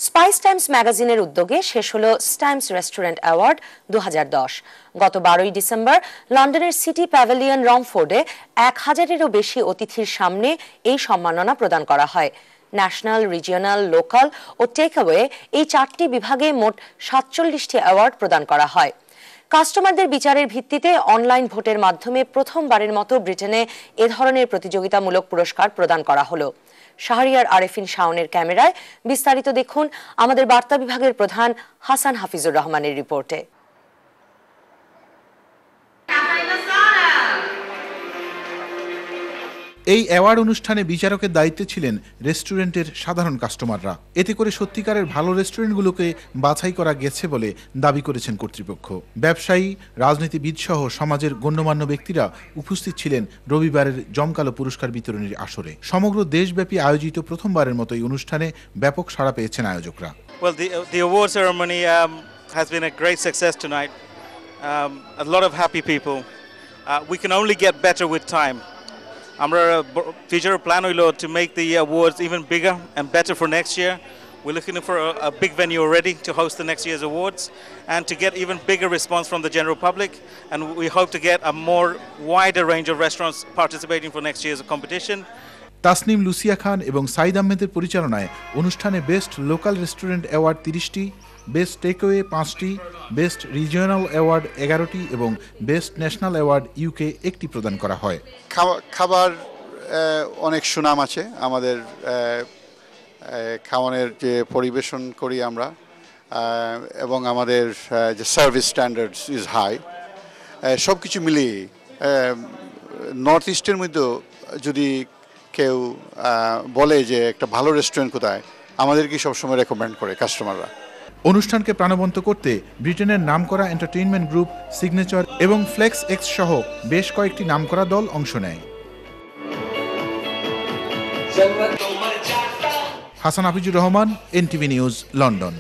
Spice Times ম্যাগাজিনের উদ্যোগে শেষ হলো টাইমস রেস্টুরেন্ট অ্যাওয়ার্ড 2010। গত 12ই ডিসেম্বর লন্ডনের সিটি প্যাভিলিয়ন রমফোর্ডে 1000-এরও বেশি অতিথির সামনে এই সম্মাননা প্রদান করা হয়। ন্যাশনাল, রিজিওনাল, লোকাল ও টেকঅ্যাওয়ে এই 4টি বিভাগে মোট 47টি অ্যাওয়ার্ড প্রদান করা হয়। কাস্টমারদের বিচারের ভিত্তিতে অনলাইন ভোটের মাধ্যমে প্রথমবারের মতো ব্রিটেনে এ ধরনের প্রতিযোগিতামূলক পুরস্কার প্রদান করা হলো। শাহরিয়ার আরেফিন শাওনের ক্যামেরায় বিস্তারিত দেখুন আমাদের বার্তা বিভাগের প্রধান হাসান হাফিজুর রহমানের রিপোর্টে। এই অ্যাওয়ার্ড অনুষ্ঠানে বিচারকের দায়িত্বে ছিলেন রেস্টুরেন্টের সাধারণ কাস্টমাররা। এতে করে সত্যিকারের ভালো রেস্টুরেন্টগুলোকে বাছাই করা গেছে বলে দাবি করেছেন কর্তৃপক্ষ। ব্যবসায়ী, রাজনীতিবিদ সহ সমাজের গণ্যমান্য ব্যক্তিরা উপস্থিত ছিলেন রবিবারের জমকালো পুরস্কার বিতরণীর আসরে। সমগ্র দেশব্যাপী আয়োজিত প্রথমবারের মতো এই অনুষ্ঠানে ব্যাপক সাড়া পেয়েছেন আয়োজকরা। Well, the award ceremony has been a great success tonight. A lot of happy people. We can only get better with time. Our future plan to make the awards even bigger and better for next year. We're looking for a big venue already to host the next year's awards and to get even bigger response from the general public. And we hope to get a more wider range of restaurants participating for next year's competition. Tasnim Lucia Khan এবং সাইদ আহমেদের পরিচালনায় অনুষ্ঠানে best local restaurant award 30টি, best takeaway 5টি, best regional award 11টি এবং best national award UK 1টি প্রদান করা হয়। খাবার অনেক সুনাম আছে আমাদের খাওয়ানোর যে পরিবেশন করি আমরা, এবং আমাদের যে সার্ভিস স্ট্যান্ডার্ডস ইজ হাই। সব কিছু মিলিয়ে নর্থ ইস্টের মধ্যে যদি কেউ বলে যে একটা ভালো রেস্টুরেন্ট কোথায়, আমাদেরকে সবসময় রেকমেন্ড করে কাস্টমাররা। অনুষ্ঠানকে প্রাণবন্ত করতে ব্রিটেনের নামকরা এন্টারটেইনমেন্ট গ্রুপ সিগনেচার এবং ফ্লেক্স এক্স সহ বেশ কয়েকটি নামকরা দল অংশ নেয়। Hasan Hafizur Rahman, NTV news, London.